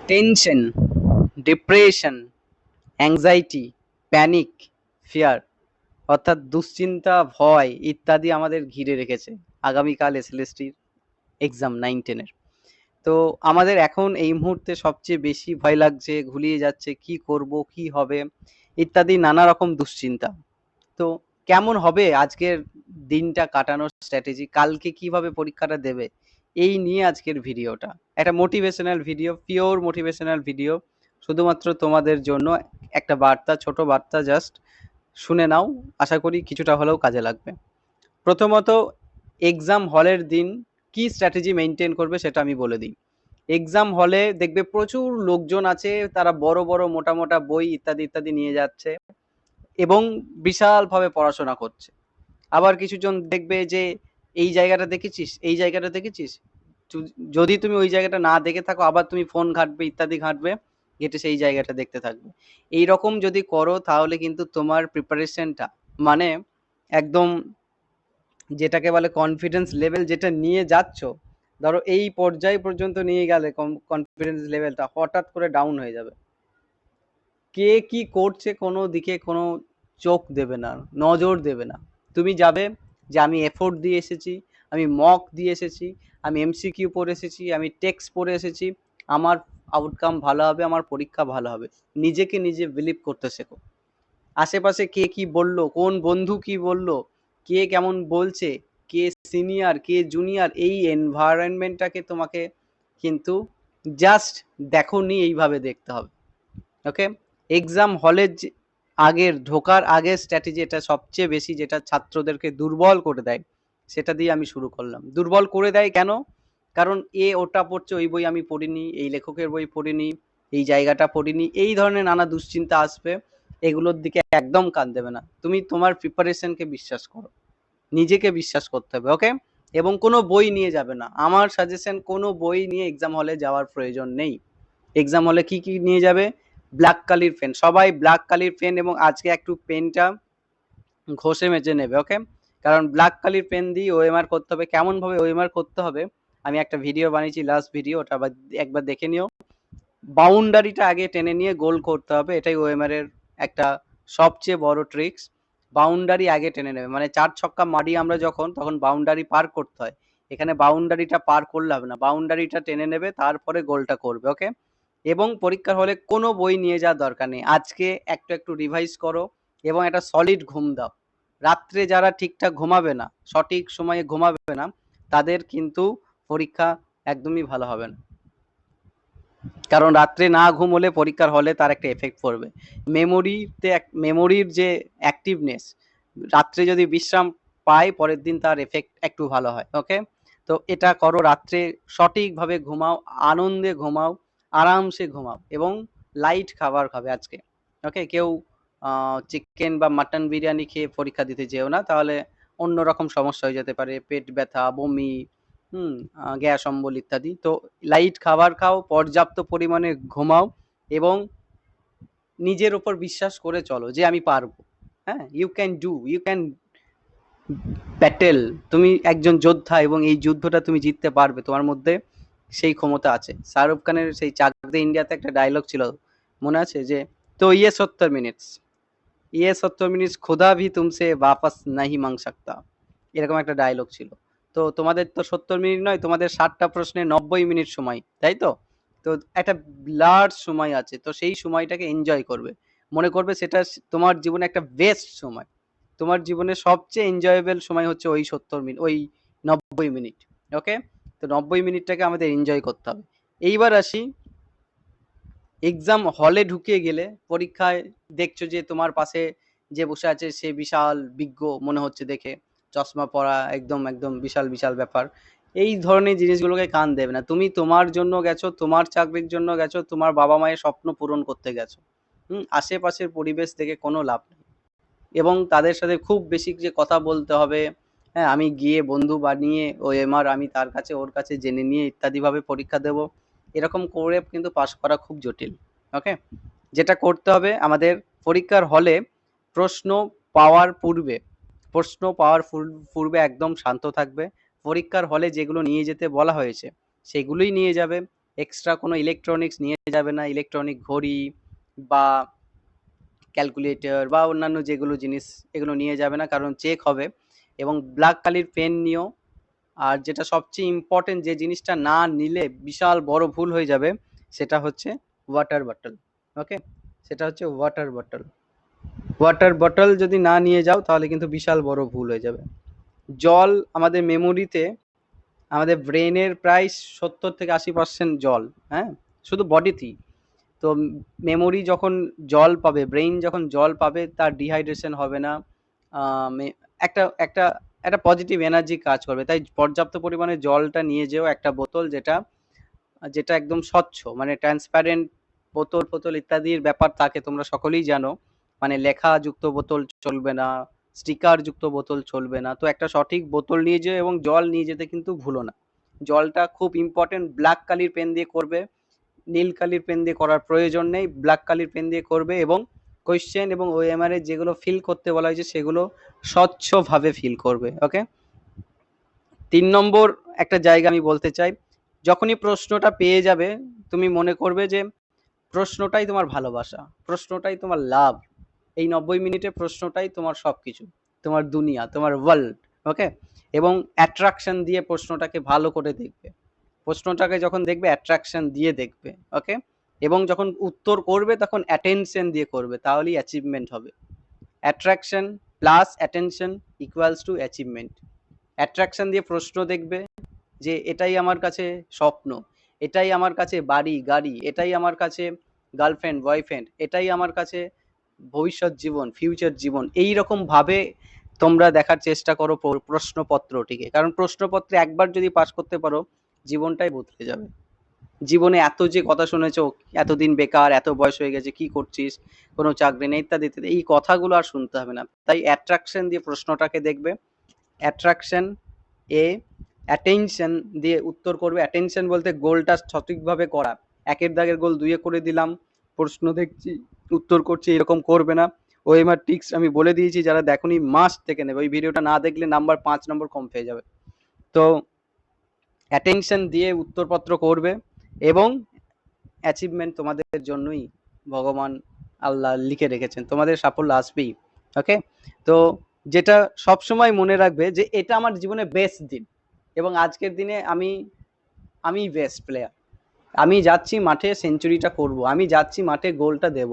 Tension, depression, anxiety, panic, fear অর্থাৎ দুশ্চিন্তা, ভয় ইত্যাদি আমাদের ঘিরে রেখেছে আগামীকাল এসএলএসটির এক্সাম 9-10-এর। তো আমাদের এখন এই মুহূর্তে সবচেয়ে বেশি ভয় লাগছে, ঘুলিয়ে যাচ্ছে, কি করব, কি হবে ইত্যাদি নানা রকম দুশ্চিন্তা। তো কেমন হবে আজকের দিনটা কাটানোর স্ট্র্যাটেজি, কালকে কিভাবে পরীক্ষাটা দেবে, এই নিয়ে আজকের ভিডিওটা। একটা motivational video, pure motivational video, শুধুমাত্র তোমাদের জন্য একটা বার্তা, ছোট বার্তা, জাস্ট শুনে নাও, আশা করি কিছুটা হলেও কাজে লাগবে। প্রথমত, এক্সাম হলের দিন কি স্ট্র্যাটেজি মেনটেন করবে সেটা আমি বলে দিই। এক্সাম হলে দেখবে প্রচুর লোকজন আছে, তারা বড় বড় মোটা মোটা বই ইত্যাদি ইত্যাদি নিয়ে যাচ্ছে এবং বিশালভাবে পড়াশোনা করছে। আবার কিছুজন দেখবে যে এই জায়গাটা দেখেছিস, এই জায়গাটা দেখেছিস, যদি তুমি ওই জায়গাটা না দেখে থাকো আবার তুমি ফোন ঘাঁটবে ইত্যাদি ঘাঁটবে, ঘেঁটে সেই জায়গাটা দেখতে থাকবে। এই রকম যদি করো তাহলে কিন্তু তোমার প্রিপারেশনটা মানে একদম যেটাকে বলে কনফিডেন্স লেভেল যেটা নিয়ে যাচ্ছ, ধরো এই পর্যায় পর্যন্ত নিয়ে গেলে কনফিডেন্স লেভেলটা হঠাৎ করে ডাউন হয়ে যাবে। কে কি করছে কোনো দিকে কোনো চোখ দেবে না, নজর দেবে না। তুমি যাবে যে আমি এফোর্ট দিয়ে এসেছি, আমি মক দিয়ে এসেছি, আমি এমসিকিউ পড়ে এসেছি, আমি টেক্সট পড়ে এসেছি, আমার আউটকাম ভালো হবে, আমার পরীক্ষা ভালো হবে। নিজেকে নিজে বিলিভ করতে শেখো। আশেপাশে কে কি বলল, কোন বন্ধু কি বলল, কে কেমন বলছে, কে সিনিয়র কে জুনিয়র, এই এনভায়রনমেন্টটাকে তোমাকে কিন্তু জাস্ট দেখো নি এইভাবে দেখতে হবে। ওকে, এক্সাম হলের আগের ঢোকার আগের স্ট্র্যাটেজি, এটা সবচেয়ে বেশি যেটা ছাত্রদেরকে দুর্বল করে দেয়, সেটা দিয়ে আমি শুরু করলাম। দুর্বল করে দেয় কেন? কারণ এ ওটা পড়ছে, ওই বই আমি পড়িনি, এই লেখকের বই পড়িনি, এই জায়গাটা পড়িনি, এই ধরনের নানা দুশ্চিন্তা আসবে। এগুলোর দিকে একদম কান দেবে না, তুমি তোমার প্রিপারেশনকে বিশ্বাস করো, নিজেকে বিশ্বাস করতে হবে। ওকে, এবং কোনো বই নিয়ে যাবে না, আমার সাজেশন কোনো বই নিয়ে এক্সাম হলে যাওয়ার প্রয়োজন নেই। এক্সাম হলে কি কি নিয়ে যাবে? ব্ল্যাক কালির পেন, সবাই ব্ল্যাক কালির পেন, এবং আজকে একটু পেনটা ঘষে মেজে নেবে। ওকে, কারণ ব্ল্যাক কালির পেন দিয়ে ওএমআর করতে হবে। কেমন ভাবে ওএমআর করতে হবে আমি একটা ভিডিও বানিয়েছি, লাস্ট ভিডিও, ওটা একবার দেখে নিও। বাউন্ডারিটা আগে টেনে নিয়ে গোল করতে হবে, এটাই ওএমআর এর একটা সবচেয়ে বড় ট্রিক্স। বাউন্ডারি আগে টেনে নেবে, মানে 4 ছক্কা মারি আমরা যখন, তখন বাউন্ডারি পার করতে হয়। এখানে বাউন্ডারিটা পার করলে হবে না, বাউন্ডারিটা টেনে নেবে, তারপরে গোলটা করবে। ওকে, এবং পরীক্ষার হলে কোনো বই নিয়ে যাওয়ার দরকার নেই। আজকে একটু একটু রিভাইজ করো এবং একটা সলিড ঘুম দাও। রাত্রে যারা ঠিকঠাক ঘুমাবে না, সঠিক সময়ে ঘুমাবে না, তাদের কিন্তু পরীক্ষা একদমই ভালো হবে না। কারণ রাত্রে না ঘুম হলে পরীক্ষার হলে তার একটা এফেক্ট পড়বে মেমোরিতে। মেমোরির যে অ্যাক্টিভনেস, রাত্রে যদি বিশ্রাম পায় পরের দিন তার এফেক্ট একটু ভালো হয়। ওকে, তো এটা করো, রাত্রে সঠিকভাবে ঘুমাও, আনন্দে ঘুমাও, আরামসে ঘুমাও, এবং লাইট খাবার খাবে আজকে। ওকে, কেউ চিকেন বা মাটন বিরিয়ানি খেয়ে পরীক্ষা দিতে যেও না, তাহলে অন্যরকম সমস্যা হয়ে যেতে পারে, পেট ব্যথা, বমি, হুম, গ্যাস অম্বল ইত্যাদি। তো লাইট খাবার খাও, পর্যাপ্ত পরিমাণে ঘুমাও, এবং নিজের উপর বিশ্বাস করে চলো যে আমি পারবো। হ্যাঁ, you can do, you can battle, তুমি একজন যোদ্ধা এবং এই যুদ্ধটা তুমি জিততে পারবে, তোমার মধ্যে সেই ক্ষমতা আছে। শাহরুখ খানের সেই চাক দে ইন্ডিয়াতে একটা ডায়লগ ছিল, মনে আছে? যে তো ইয়ে 70 মিনিটস, ये 70 মিনিটস खुदा भी तुमसे वापस नहीं मांग सकता, এরকম একটা ডায়লগ ছিল। তো তোমাদের তো 70 মিনিট নয়, তোমাদের 60টা প্রশ্নে 90 মিনিট সময়, তাই তো? তো একটা লার্জ সময় আছে, তো সেই সময়টাকে এনজয় করবে, মনে করবে সেটা তোমার জীবনে একটা বেস্ট সময়। তোমার জীবনে সবচেয়ে এনজয়েবল সময় হচ্ছে ওই 70 মিনিট, ওই 90 মিনিট। ওকে, তো 90 মিনিটটাকে আমাদের এনজয় করতে হবে। এইবার আসি, এক্সাম হলে ঢুকে গেলে পরীক্ষায় দেখছো যে তোমার পাশে যে বসে আছে সে বিশাল বিজ্ঞ মনে হচ্ছে দেখে, চশমা পরা, একদম একদম বিশাল বিশাল ব্যাপার। এই ধরনের জিনিসগুলোকে কান দেবে না, তুমি তোমার জন্য গেছো, তোমার চাকরির জন্য গেছো, তোমার বাবা মায়ের স্বপ্ন পূরণ করতে গেছো। আশেপাশের পরিবেশ থেকে কোনো লাভ নেই, এবং তাদের সাথে খুব বেশি যে কথা বলতে হবে, হ্যাঁ আমি গিয়ে বন্ধু বানিয়ে ও এমআর আমি তার কাছে ওর কাছে জেনে নিয়ে ইত্যাদিভাবে পরীক্ষা দেব, এরকম করে কিন্তু পাস করা খুব জটিল। ওকে, যেটা করতে হবে আমাদের, পরীক্ষার হলে প্রশ্ন পাওয়ার পূর্বে, পূর্বে একদম শান্ত থাকবে। পরীক্ষার হলে যেগুলো নিয়ে যেতে বলা হয়েছে সেগুলোই নিয়ে যাবে, এক্সট্রা কোনো ইলেকট্রনিক্স নিয়ে যাবে না, ইলেকট্রনিক ঘড়ি বা ক্যালকুলেটর বা অন্যান্য যেগুলো জিনিস এগুলো নিয়ে যাবে না, কারণ চেক হবে। এবং ব্ল্যাক কালির পেন নিও। আর যেটা সবচেয়ে ইম্পর্টেন্ট, যে জিনিসটা না নিলে বিশাল বড় ভুল হয়ে যাবে, সেটা হচ্ছে ওয়াটার বটল। ওকে, সেটা হচ্ছে ওয়াটার বটল। ওয়াটার বটল যদি না নিয়ে যাও তাহলে কিন্তু বিশাল বড় ভুল হয়ে যাবে। জল আমাদের মেমোরিতে, আমাদের ব্রেনের প্রায় 70 থেকে 80% জল। হ্যাঁ, শুধু বডিতেই। তো মেমোরি যখন জল পাবে, ব্রেইন যখন জল পাবে, তার ডিহাইড্রেশন হবে না। একটা একটা একটা পজিটিভ এনার্জি কাজ করবে। তাই পর্যাপ্ত পরিমাণে জলটা নিয়ে যেও, একটা বোতল যেটা যেটা একদম স্বচ্ছ, মানে ট্রান্সপারেন্ট বোতল ফোতল ইত্যাদির ব্যাপার থাকে, তোমরা সকলেই জানো। মানে লেখা যুক্ত বোতল চলবে না, স্টিকার যুক্ত বোতল চলবে না। তো একটা সঠিক বোতল নিয়ে যেও, এবং জল নিয়ে যেতে কিন্তু ভুলো না। জলটা খুব ইম্পর্টেন্ট। ব্ল্যাক কালির পেন দিয়ে করবে, নীল কালির পেন দিয়ে করার প্রয়োজন নেই, ব্ল্যাক কালির পেন দিয়ে করবে। এবং কোয়েশ্চেন এবং ওএমআর এর যেগুলো ফিল করতে বলা হয়েছে সেগুলো স্বচ্ছভাবে ফিল করবে। ওকে, 3 নম্বর একটা জায়গা আমি বলতে চাই, যখনই প্রশ্নটা পেয়ে যাবে, তুমি মনে করবে যে প্রশ্নটাই তোমার ভালোবাসা, প্রশ্নটাই তোমার লাভ। এই 90 মিনিটে প্রশ্নটাই তোমার সবকিছু, তোমার দুনিয়া, তোমার ওয়ার্ল্ড। ওকে, এবং অ্যাট্রাকশন দিয়ে প্রশ্নটাকে ভালো করে দেখবে। প্রশ্নটাকে যখন দেখবে অ্যাট্রাকশন দিয়ে দেখবে। ওকে, এবং যখন উত্তর করবে তখন অ্যাটেনশন দিয়ে করবে, তাহলেই অ্যাচিভমেন্ট হবে। Attraction plus attention equals to achievement. Attraction দিয়ে প্রশ্ন দেখবে, যে এটাই আমার কাছে স্বপ্ন, এটাই আমার কাছে বাড়ি গাড়ি, এটাই আমার কাছে গার্লফ্রেন্ড বয়ফ্রেন্ড, এটাই আমার কাছে ভবিষ্যৎ জীবন, ফিউচার জীবন। এই রকম ভাবে তোমরা দেখার চেষ্টা করো প্রশ্নপত্রটিকে, কারণ প্রশ্নপত্রে একবার যদি পাস করতে পারো, জীবনটাই বদলে যাবে। জীবনে এত যে কথা শুনেছো, এতদিন বেকার, এত বয়স হয়ে গেছে, কি করছিস, কোনো চাকরি নেই, ইত্যাদি ইত্যাদি, এই কথাগুলো আর শুনতে হবে না। তাই অ্যাট্রাকশন দিয়ে প্রশ্নটাকে দেখবে, অ্যাট্রাকশন এ অ্যাটেনশন দিয়ে উত্তর করবে। অ্যাটেনশন বলতে গোলটা সঠিকভাবে করা, একের দাগের গোল দুইয়ে করে দিলাম, প্রশ্ন দেখছি উত্তর করছি, এরকম করবে না। ওএমআর টিক্স আমি বলে দিয়েছি, যারা দেখোনি মাস্ট থেকে নেবে, ওই ভিডিওটা না দেখলে নাম্বার 5 নম্বর কম পেয়ে যাবে। তো অ্যাটেনশন দিয়ে উত্তরপত্র করবে, এবং অ্যাচিভমেন্ট তোমাদের জন্যই ভগবান আল্লাহ লিখে রেখেছেন, তোমাদের সাফল্য আসবেই। ওকে, তো যেটা সবসময় মনে রাখবে যে এটা আমার জীবনে বেস্ট দিন, এবং আজকের দিনে আমি আমি বেস্ট প্লেয়ার, আমি যাচ্ছি মাঠে সেঞ্চুরিটা করব, আমি যাচ্ছি মাঠে গোলটা দেব।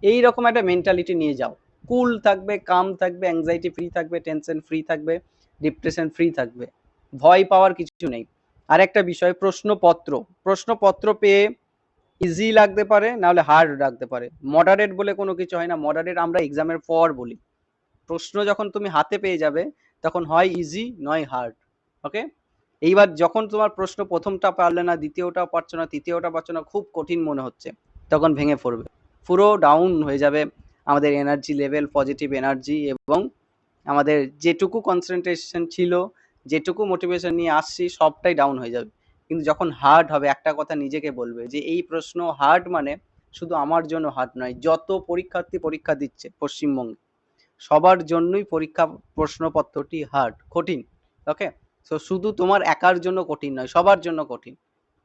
এই রকম একটা মেন্টালিটি নিয়ে যাও। কুল থাকবে, কাম থাকবে, অ্যাংজাইটি ফ্রি থাকবে, টেনশন ফ্রি থাকবে, ডিপ্রেশন ফ্রি থাকবে, ভয় পাওয়ার কিছু নেই। আর একটা বিষয়, প্রশ্নপত্র, প্রশ্নপত্র পেয়ে ইজি লাগতে পারে, নাহলে হার্ড লাগতে পারে। মডারেট বলে কোনো কিছু হয় না, মডারেট আমরা এক্সামের পর বলি। প্রশ্ন যখন তুমি হাতে পেয়ে যাবে, তখন হয় ইজি নয় হার্ড। ওকে, এইবার যখন তোমার প্রশ্ন প্রথমটা পারলে না, দ্বিতীয়টা পারছো না, তৃতীয়টা পারছো না, খুব কঠিন মনে হচ্ছে, তখন ভেঙে পড়বে, পুরো ডাউন হয়ে যাবে আমাদের এনার্জি লেভেল, পজিটিভ এনার্জি, এবং আমাদের যেটুকু কনসেন্ট্রেশন ছিল, যেটুকু মোটিভেশন নিয়ে আসছি, সবটাই ডাউন হয়ে যাবে। কিন্তু যখন হার্ড হবে, একটা কথা নিজেকে বলবে যে এই প্রশ্ন হার্ড, মানে শুধু আমার জন্য হার্ড নয়, যত পরীক্ষার্থী পরীক্ষা দিচ্ছে পশ্চিমবঙ্গে, সবার জন্যই পরীক্ষা প্রশ্নপত্রটি হার্ড, কঠিন। ওকে, তো শুধু তোমার একার জন্য কঠিন নয়, সবার জন্য কঠিন।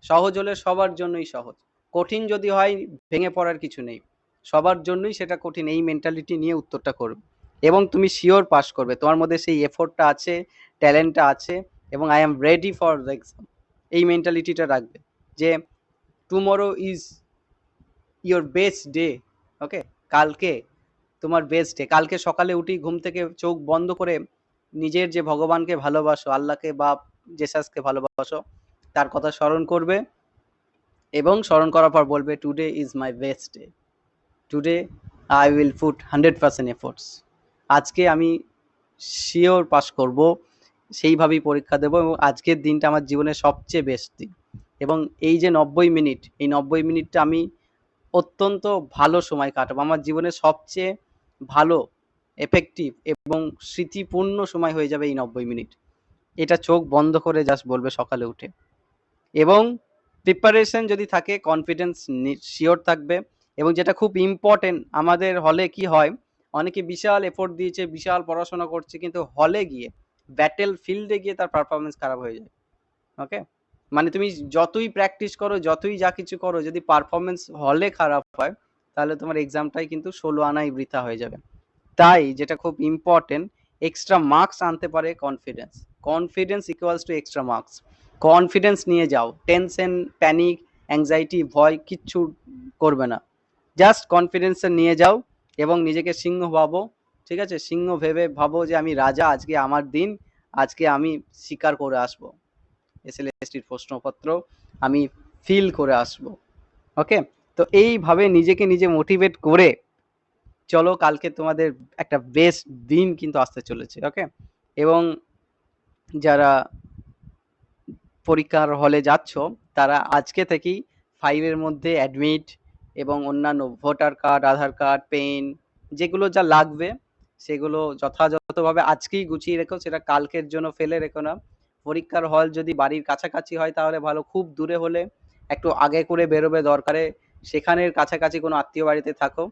সহজ হলে সবার জন্যই সহজ, কঠিন যদি হয় ভেঙে পড়ার কিছু নেই, সবার জন্যই সেটা কঠিন। এই মেন্টালিটি নিয়ে উত্তরটা করবে, এবং তুমি শিওর পাস করবে, তোমার মধ্যে সেই এফোর্টটা আছে, ট্যালেন্টটা আছে, এবং I am ready for the exam. এই মেন্টালিটিটা রাখবে যে tomorrow is your best day. Okay, কালকে তোমার বেস্ট ডে। কালকে সকালে উঠি, ঘুম থেকে চোখ বন্ধ করে নিজের যে ভগবানকে ভালোবাসো, আল্লাহকে বা জেসাসকে ভালোবাসো, তার কথা স্মরণ করবে, এবং স্মরণ করার পর বলবে today is my best day, today I will put 100% efforts. আজকে আমি শিওর পাস করব, সেইভাবেই পরীক্ষা দেবো, এবং আজকের দিনটা আমার জীবনের সবচেয়ে বেস্ট দিন। এবং এই যে 90 মিনিট, এই 90 মিনিটটা আমি অত্যন্ত ভালো সময় কাটাবো, আমার জীবনের সবচেয়ে ভালো, এফেক্টিভ এবং স্মৃতিপূর্ণ সময় হয়ে যাবে এই 90 মিনিট। এটা চোখ বন্ধ করে জাস্ট বলবে সকালে উঠে। এবং প্রিপারেশন যদি থাকে, কনফিডেন্স শিওর থাকবে। এবং যেটা খুব ইম্পর্টেন্ট, আমাদের হলে কি হয়, অনেকে বিশাল এফোর্ট দিয়েছে, বিশাল পড়াশোনা করছে, কিন্তু হলে গিয়ে, ব্যাটেল ফিল্ডে গিয়ে তার পারফরমেন্স খারাপ হয়ে যায়। ওকে, মানে তুমি যতই প্র্যাকটিস করো, যতই যা কিছু করো, যদি পারফরমেন্স হলে খারাপ হয়, তাহলে তোমার এক্সামটাই কিন্তু 16 আনাই বৃথা হয়ে যাবে। তাই যেটা খুব ইম্পর্টেন্ট, এক্সট্রা মার্কস আনতে পারে confidence. Confidence equals to extra marks. Confidence নিয়ে যাও, টেনশন, প্যানিক, অ্যাংজাইটি, ভয় কিচ্ছু করবে না। জাস্ট কনফিডেন্সে নিয়ে যাও এবং নিজেকে সিংহ ভাবো। ঠিক আছে, সিংহ ভেবে ভাবো যে আমি রাজা, আজকে আমার দিন, আজকে আমি শিকার করে আসবো, এসএলএসটির প্রশ্নপত্র আমি ফিল করে আসবো। ওকে, তো এইভাবে নিজেকে নিজে মোটিভেট করে চলো, কালকে তোমাদের একটা বেস্ট দিন কিন্তু আসতে চলেছে। ওকে, এবং যারা পরীক্ষার হলে যাচ্ছ, তারা আজকে থেকেই 5 এর মধ্যে অ্যাডমিট এবং অন্যান্য ভোটার কার্ড, আধার কার্ড, পেন, যেগুলো যা লাগবে সেগুলো যথাযথভাবে আজকেই গুছিয়ে রেখো, সেটা কালকের জন্য ফেলে রেখো না। পরীক্ষার হল যদি বাড়ির কাছাকাছি হয় তাহলে ভালো, খুব দূরে হলে একটু আগে করে বেরোবে, দরকারে সেখানের কাছাকাছি কোনো আত্মীয় বাড়িতে থাকো।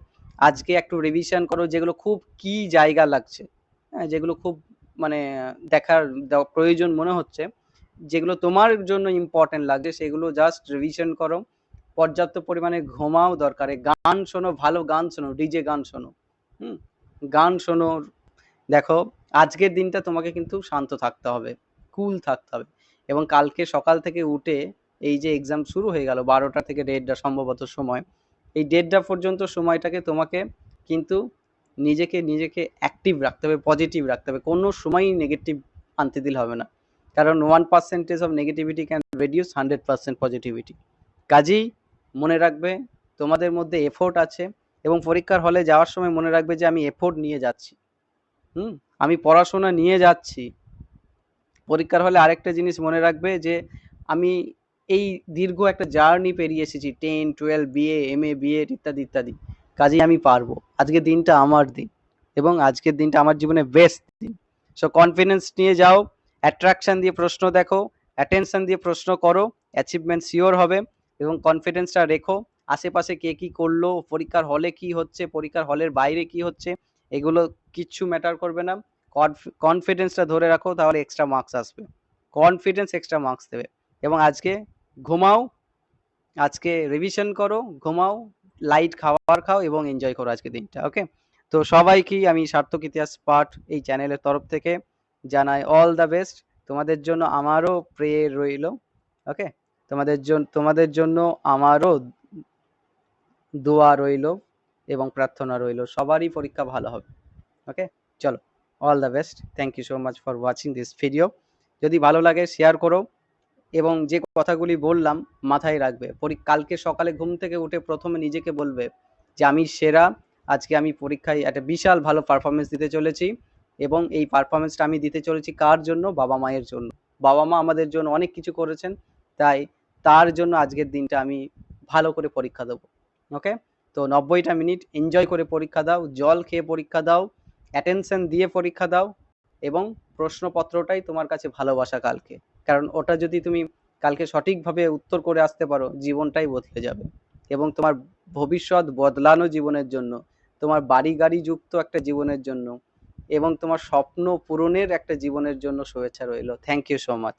আজকে একটু রিভিশন করো যেগুলো খুব কি জায়গা লাগছে, হ্যাঁ, যেগুলো খুব মানে দেখার প্রয়োজন মনে হচ্ছে, যেগুলো তোমার জন্য ইম্পর্টেন্ট লাগছে, সেগুলো জাস্ট রিভিশন করো। পর্যাপ্ত পরিমাণে ঘুমাও, দরকারে গান শোনো, ভালো গান শোনো, ডিজে গান শোনো, হুম, গান শোনো। দেখো, আজকের দিনটা তোমাকে কিন্তু শান্ত থাকতে হবে, কুল থাকতে হবে। এবং কালকে সকাল থেকে উঠে, এই যে এক্সাম শুরু হয়ে গেল 12টা থেকে 1:30 সম্ভবত সময়, এই 1:30 পর্যন্ত সময়টাকে তোমাকে কিন্তু নিজেকে নিজেকে অ্যাক্টিভ রাখতে হবে, পজিটিভ রাখতে হবে, কোনো সময়ই নেগেটিভ আনতে দিলে হবে না। কারণ 1% of negativity can reduce 100% positivity. কাজেই মনে রাখবে তোমাদের মধ্যে এফোর্ট আছে, এবং পরীক্ষার হলে যাওয়ার সময় মনে রাখবে যে আমি এফোর্ট নিয়ে যাচ্ছি, আমি পড়াশোনা নিয়ে যাচ্ছি। পরীক্ষার হলে আরেকটা জিনিস মনে রাখবে যে আমি এই দীর্ঘ একটা জার্নি পেরিয়ে এসেছি, 10, 12, বিএ, এমএ, বিএড ইত্যাদি ইত্যাদি। কাজেই আমি পারবো, আজকের দিনটা আমার দিন, এবং আজকের দিনটা আমার জীবনে বেস্ট দিন। সো কনফিডেন্স নিয়ে যাও, অ্যাট্রাকশন দিয়ে প্রশ্ন দেখো, অ্যাটেনশন দিয়ে প্রশ্ন করো, অ্যাচিভমেন্ট শিওর হবে। এবং কনফিডেন্সটা রেখো, আশেপাশে কে কি করলো, পরীক্ষার হলে কি হচ্ছে, পরীক্ষার হলের বাইরে কি হচ্ছে, এগুলো কিচ্ছু ম্যাটার করবে না। কনফিডেন্সটা ধরে রাখো, তাহলে এক্সট্রা মার্কস আসবে। কনফিডেন্স এক্সট্রা মার্কস দেবে। এবং আজকে ঘুমাও, আজকে রিভিশন করো, ঘুমাও, লাইট খাবার খাও এবং এনজয় করো আজকে দিনটা। ওকে, তো সবাইকেই আমি সার্থক ইতিহাস পাঠ এই চ্যানেলের তরফ থেকে জানাই অল দ্য বেস্ট। তোমাদের জন্য আমারও প্রে রইল। ওকে, তোমাদের জন্য আমারও দোয়া রইল এবং প্রার্থনা রইল, সবারই পরীক্ষা ভালো হবে। ওকে, চলো, all the best. Thank you so much for watching this video. যদি ভালো লাগে শেয়ার করো, এবং যে কথাগুলি বললাম মাথায় রাখবে। কালকে সকালে ঘুম থেকে উঠে প্রথমে নিজেকে বলবে যে আমি সেরা, আজকে আমি পরীক্ষায় একটা বিশাল ভালো পারফরমেন্স দিতে চলেছি। এবং এই পারফরমেন্সটা আমি দিতে চলেছি কার জন্য? বাবা মায়ের জন্য। বাবা মা আমাদের জন্য অনেক কিছু করেছেন, তাই তার জন্য আজকের দিনটা আমি ভালো করে পরীক্ষা দেবো। ওকে, তো 90টা মিনিট এনজয় করে পরীক্ষা দাও, জল খেয়ে পরীক্ষা দাও, অ্যাটেনশন দিয়ে পরীক্ষা দাও, এবং প্রশ্নপত্রটাই তোমার কাছে ভালোবাসা কালকে। কারণ ওটা যদি তুমি কালকে সঠিকভাবে উত্তর করে আসতে পারো, জীবনটাই বদলে যাবে। এবং তোমার ভবিষ্যৎ বদলানো জীবনের জন্য, তোমার বাড়ি গাড়ি যুক্ত একটা জীবনের জন্য, এবং তোমার স্বপ্ন পূরণের একটা জীবনের জন্য শুভেচ্ছা রইল। Thank you so much.